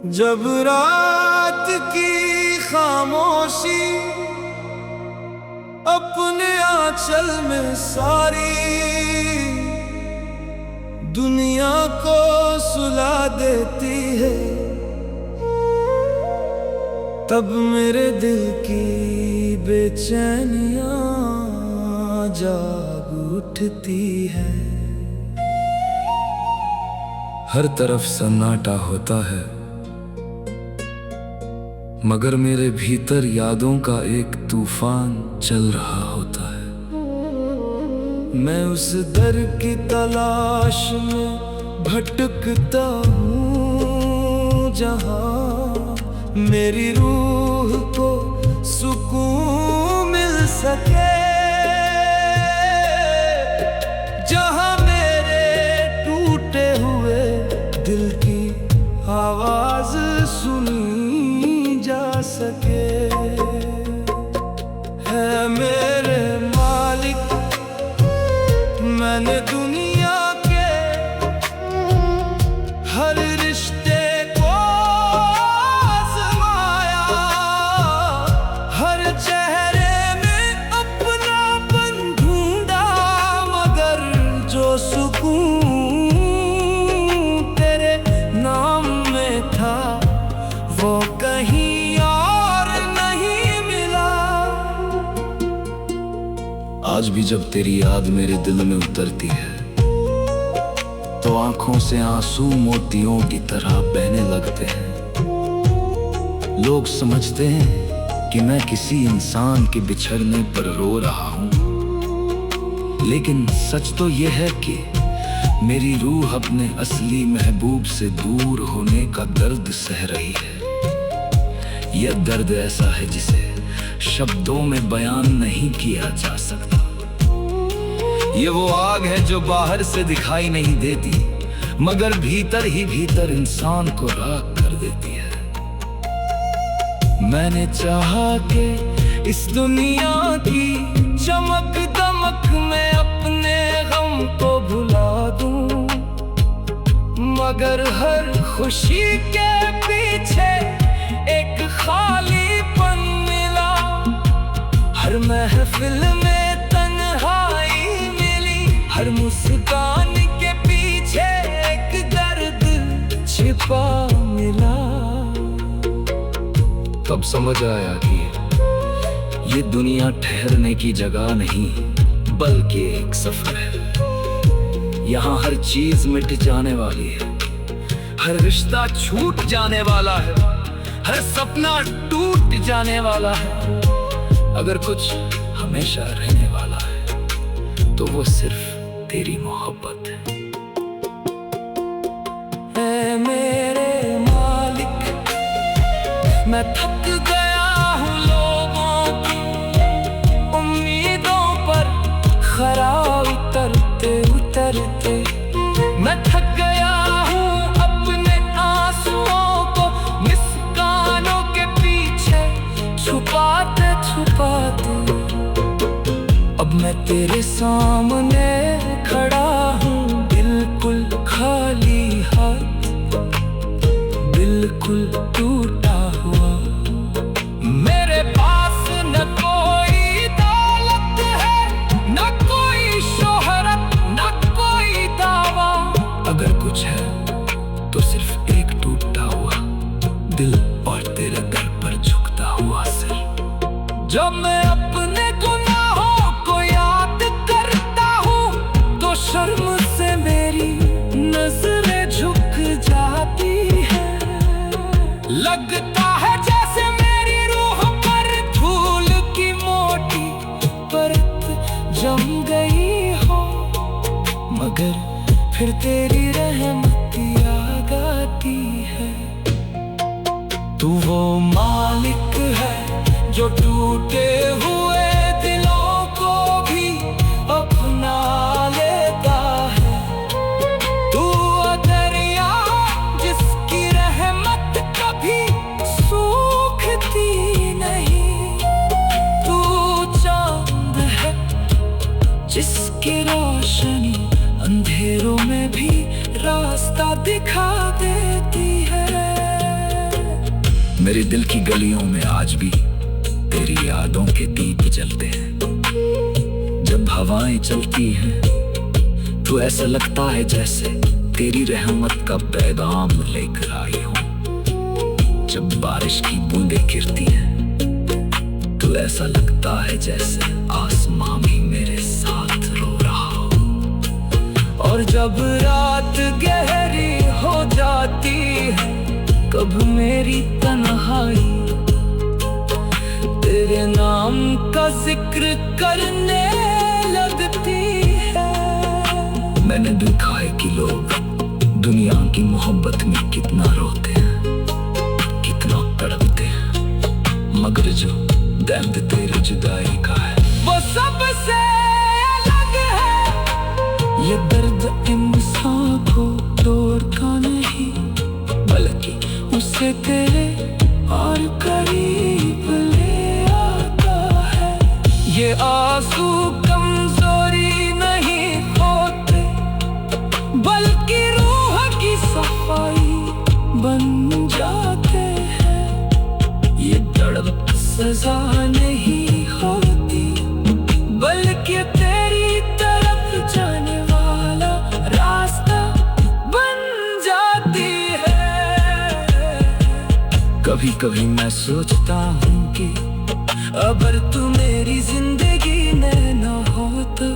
जब रात की खामोशी अपने आंचल में सारी दुनिया को सुला देती है, तब मेरे दिल की बेचैनियां जाग उठती है। हर तरफ सन्नाटा होता है, मगर मेरे भीतर यादों का एक तूफान चल रहा होता है। मैं उस दर की तलाश में भटकता हूँ जहाँ मेरी रूह को सुकून मिल सके, जहाँ मेरे टूटे हुए दिल की आवाज सुनी जा सके। है मेरे मालिक, मैंने दुनिया के हर रिश्ते को आज़माया, हर चेहरे में अपनापन ढूंढा, मगर जो सुकून तेरे नाम में था वो कहीं और नहीं मिला। आज भी जब तेरी याद मेरे दिल में उतरती है तो आंखों से आंसू मोतियों की तरह बहने लगते हैं। लोग समझते हैं कि मैं किसी इंसान के बिछड़ने पर रो रहा हूँ, लेकिन सच तो यह है कि मेरी रूह अपने असली महबूब से दूर होने का दर्द सह रही है। यह दर्द ऐसा है जिसे शब्दों में बयान नहीं किया जा सकता। ये वो आग है जो बाहर से दिखाई नहीं देती, मगर भीतर ही भीतर इंसान को राख कर देती है। मैंने चाहा कि इस दुनिया की चमक दमक में अपने गम को भुला दूं, मगर हर खुशी के पीछे एक खालीपन मिला। हर महफिल में तन्हाई मिली, हर मुस्कान के पीछे एक दर्द छिपा मिला। तब समझ आया कि ये दुनिया ठहरने की जगह नहीं बल्कि एक सफर है। यहाँ हर चीज मिट जाने वाली है, हर रिश्ता छूट जाने वाला है, हर सपना टूट जाने वाला है। अगर कुछ हमेशा रहने वाला है तो वो सिर्फ तेरी मोहब्बत है। ऐ मेरे मालिक, मैं थक गया हूँ लोगों की उम्मीदों पर खरा उतरते उतरते। मैं थक गया हूँ अपने आंसुओं को मुस्कानों के पीछे छुपाते छुपाते। अब मैं तेरे सामने खड़ा हूँ बिल्कुल खाली हाथ, बिल्कुल टूटा हुआ। मेरे पास न कोई दौलत है, न कोई शोहरत, न कोई दावा। अगर कुछ है तो सिर्फ एक टूटा हुआ दिल और तेरे दर पर झुकता हुआ सिर। जब मैं अपने गुनाहों को याद करता हूँ तो शर्म से मेरी नजरें झुक जाती है। लगता है जैसे मेरी रूह पर धूल की मोटी परत जम गई हो, मगर फिर तेरी रहमत याद आती है। तू वो मालिक है जो टूटे हुए दिलों को भी अपना लेता है। तू दरिया जिसकी रहमत कभी सूखती नहीं। तू चांद है जिसकी रोशनी अंधेरों में भी रास्ता दिखा देती है। मेरे दिल की गलियों में आज भी तेरी यादों के दीप जलते हैं। जब हवाएं चलती हैं तो ऐसा लगता है जैसे तेरी रहमत का पैगाम लेकर आई हूं। जब बारिश की बूंदें गिरती हैं तो ऐसा लगता है जैसे आसमां भी मेरे साथ रो रहा हो। और जब रात गहरी हो जाती है कब मेरी तन्हाई तेरे नाम का जिक्र करने लगती है। मैंने देखा है कि लोग दुनिया की मोहब्बत में कितना रोते हैं, कितना तड़पते हैं, मगर जो दर्द तेरी जुदाई का है वो सबसे अलग है। ये दर्द इंसान को तोड़ता नहीं बल्कि उसे तेरे और करीब ले आता है। ये आंसू कमजोरी नहीं होते बल्कि रूह की सफाई बन जाते हैं। ये तड़प सजा नहीं होती बल्कि तेरी तरफ जाने वाला रास्ता बन जाती है। कभी कभी मैं सोचता हूँ कि अगर तू मेरी जिंदगी में न होता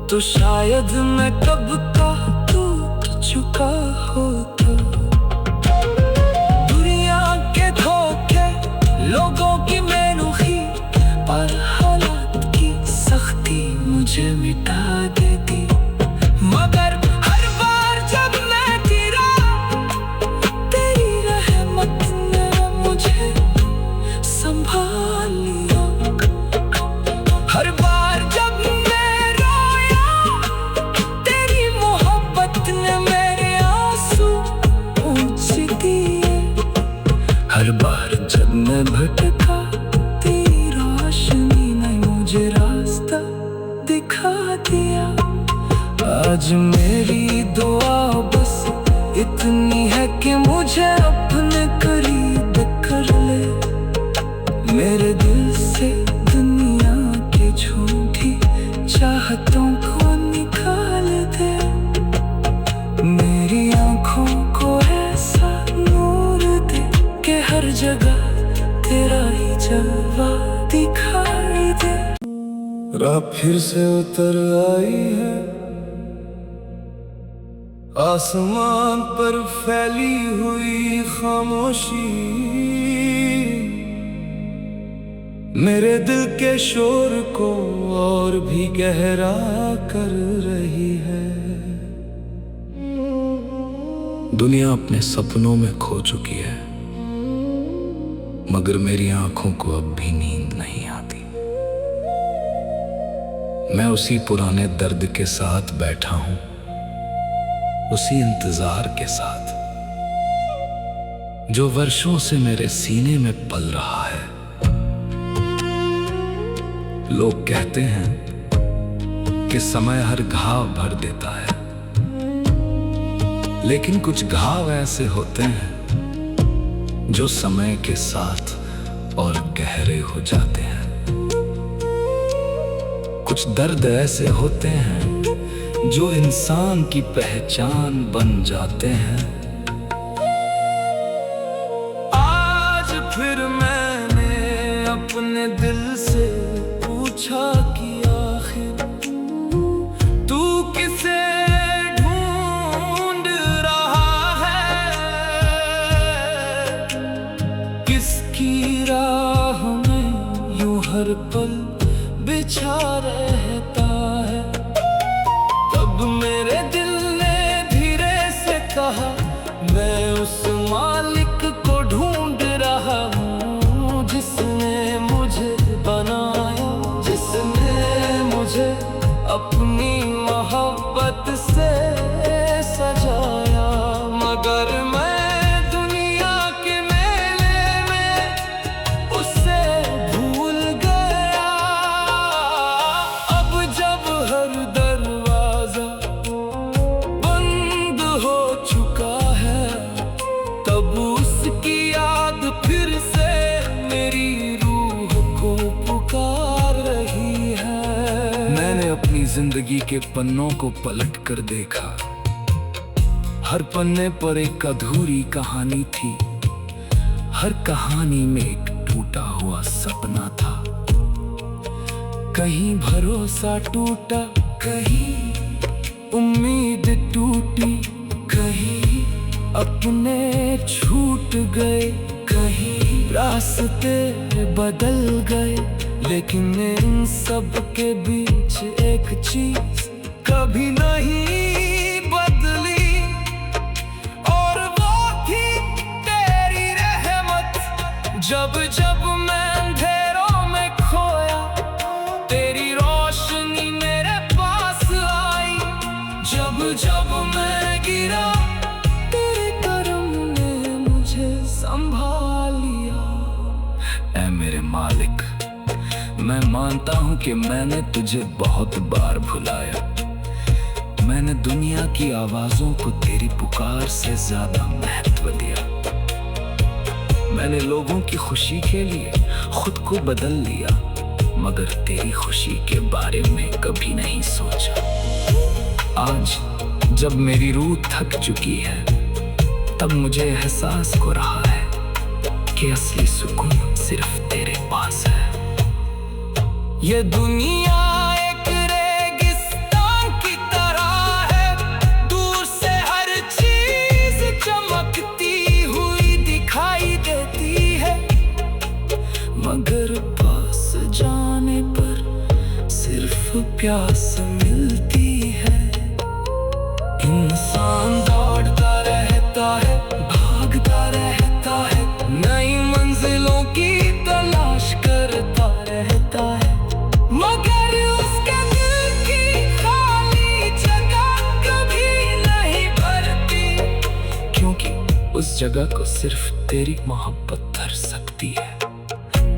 तो शायद मैं कब का टूट चुका होता। दुनिया के धोखे, लोगों की मेहनती और हालात की सख्ती मुझे मिटा देती, मगर हर बार जब मैं गिरा तेरी रहमत ने मुझे संभाल लिया। हर बार जब मैं रोया तेरी मोहब्बत ने मेरे आंसू पोंछ दिए। हर बार जब मैं भटका तेरी रोशनी ने मुझे रास्ता दिखा दिया। आज मेरी दुआ बस इतनी है कि मुझे अपने करीब कर ले, मेरे दिल से दुनिया की झूठी चाहतों को निकाल दे। मेरी आंखों को ऐसा नूर दे कि हर जगह तेरा ही जलवा दिखाई दे। रात फिर से उतर आई है, आसमान पर फैली हुई खामोशी मेरे दिल के शोर को और भी गहरा कर रही है। दुनिया अपने सपनों में खो चुकी है मगर मेरी आंखों को अब भी नींद नहीं आती। मैं उसी पुराने दर्द के साथ बैठा हूं, उसी इंतजार के साथ जो वर्षों से मेरे सीने में पल रहा है। लोग कहते हैं कि समय हर घाव भर देता है, लेकिन कुछ घाव ऐसे होते हैं जो समय के साथ और गहरे हो जाते हैं। कुछ दर्द ऐसे होते हैं जो इंसान की पहचान बन जाते हैं। आज फिर मैंने अपने दिल से पूछा कि आखिर तू किसे ढूंढ रहा है, किसकी राह में यूं हर पल बिछा रहता है। तब मेरे दिल ने धीरे से कहा मैं उस मालिक को ढूंढ रहा हूँ जिसने मुझे बनाया, जिसने मुझे अपनी मोहब्बत से सजाया। मगर मैं दुनिया के मेले में उसे भूल गया। अब जब हर दरवाजा बंद हो चुका है तब उसकी याद जिंदगी के पन्नों को पलट कर देखा, हर पन्ने पर एक अधूरी कहानी थी, हर कहानी में एक टूटा हुआ सपना था। कहीं भरोसा टूटा, कहीं उम्मीद टूटी, कहीं अपने छूट गए, कहीं रास्ते बदल गए, लेकिन इन सब के बीच एक चीज कभी नहीं बदली, और वो थी तेरी रहमत। जब जब मैं अंधेरों में खोया, तेरी रोशनी मेरे पास आई, जब जब मैं गिरा, तेरे करम ने मुझे संभाल लिया। ऐ मेरे मालिक, मैं मानता हूं कि मैंने तुझे बहुत बार भुलाया। मैंने दुनिया की आवाजों को तेरी पुकार से ज्यादा महत्व दिया। मैंने लोगों की खुशी के लिए खुद को बदल लिया, मगर तेरी खुशी के बारे में कभी नहीं सोचा। आज जब मेरी रूह थक चुकी है, तब मुझे एहसास हो रहा है कि असली सुकून सिर्फ तेरे पास है। ये दुनिया एक रेगिस्तान की तरह है, दूर से हर चीज चमकती हुई दिखाई देती है, मगर पास जाने पर सिर्फ प्यास मिलती है। इंसान दौड़ता रहता है, भागता रहता है, नई मंजिलों की तलाश करता रहता है, मगर उसके दिल की खाली जगह कभी नहीं भरती, क्योंकि उस जगह को सिर्फ तेरी मोहब्बत भर सकती है।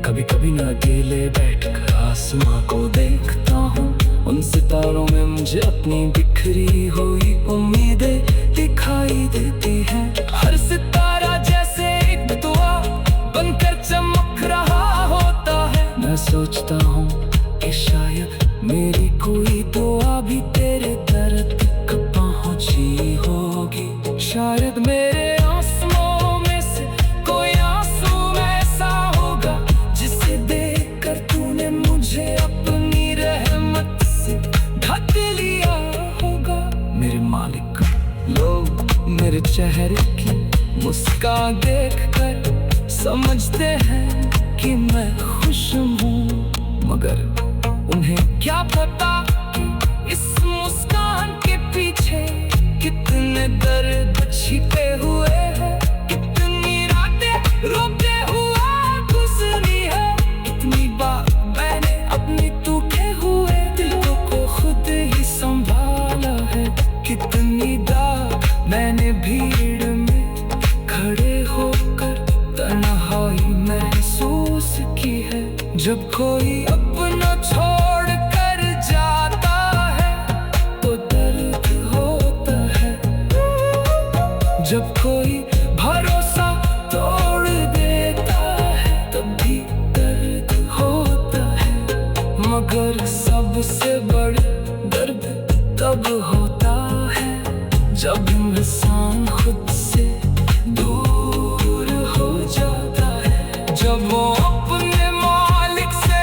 कभी कभी मैं अकेले बैठकर आसमां को देखता हूँ, उन सितारों में मुझे अपनी बिखरी हुई उम्मीदें दिखाई देती हैं। हर सितारा जैसे एक दुआ बनकर चमक रहा होता है। मैं सोचता हूँ कि शायद मेरी कोई दुआ भी तेरे दर तक पहुंची होगी। शायद मेरे आंसुओं में से कोई आंसू ऐसा होगा जिसे देखकर तूने मुझे अपनी रहमत से ढक लिया होगा। मेरे मालिक, लोग मेरे चेहरे की मुस्कान देखकर समझते हैं कि मैं खुश हूँ, मगर उन्हें क्या पता इस मुस्कान के पीछे कितने दर्द छिपे हुए हैं, कितनी रातें रोते हुए गुजरी है, कितनी बार मैंने अपने टूटे हुए दिलों को खुद ही संभाला है, कितनी दाग मैंने भीड़ में खड़े होकर तन्हाई महसूस की है। जब कोई अपना छोड़ कर जाता है तो दर्द होता है, जब कोई भरोसा तोड़ देता है तब भी दर्द होता है, मगर सबसे बड़ा दर्द तब होता है जब इंसान खुद से दूर हो जाता है, जब वो अपने मालिक से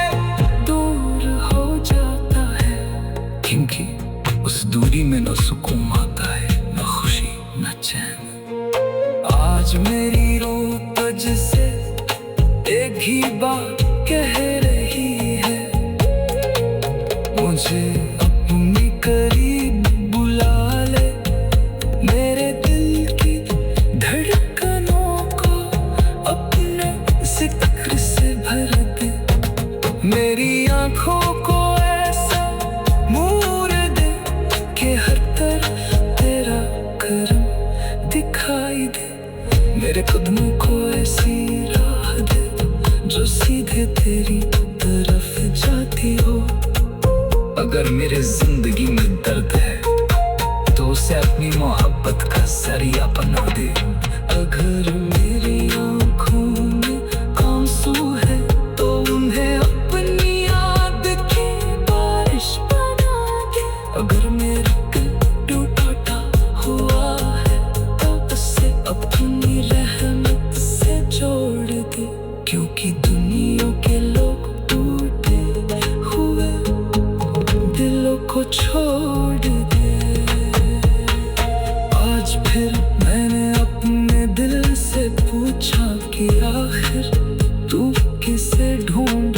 दूर हो जाता है, क्योंकि उस दूरी में न सुकून आता है, न खुशी, न चैन। आज मेरी रूह तुझसे एक ही बात कह रही है, मुझे अपनी करीब बुला ले, मेरे दिल की धड़कनों को अपने जिक्र से भर दे, मेरी आंखों को ऐसा मूर दे कि हर तरफ तेरा करम दिखाई दे, मेरे कदमों को ऐसी राह दे जो सीधे तेरी तरफ जाती हो। अगर मेरे जिंदगी में दर्द है तो उसे अपनी मोहब्बत का जरिया बना दे। अगर मेरी आंखों में आंसू है तो उन्हें अपनी याद की बारिश बना दे। को छोड़ दे। आज फिर मैंने अपने दिल से पूछा कि आखिर तू किसे ढूंढ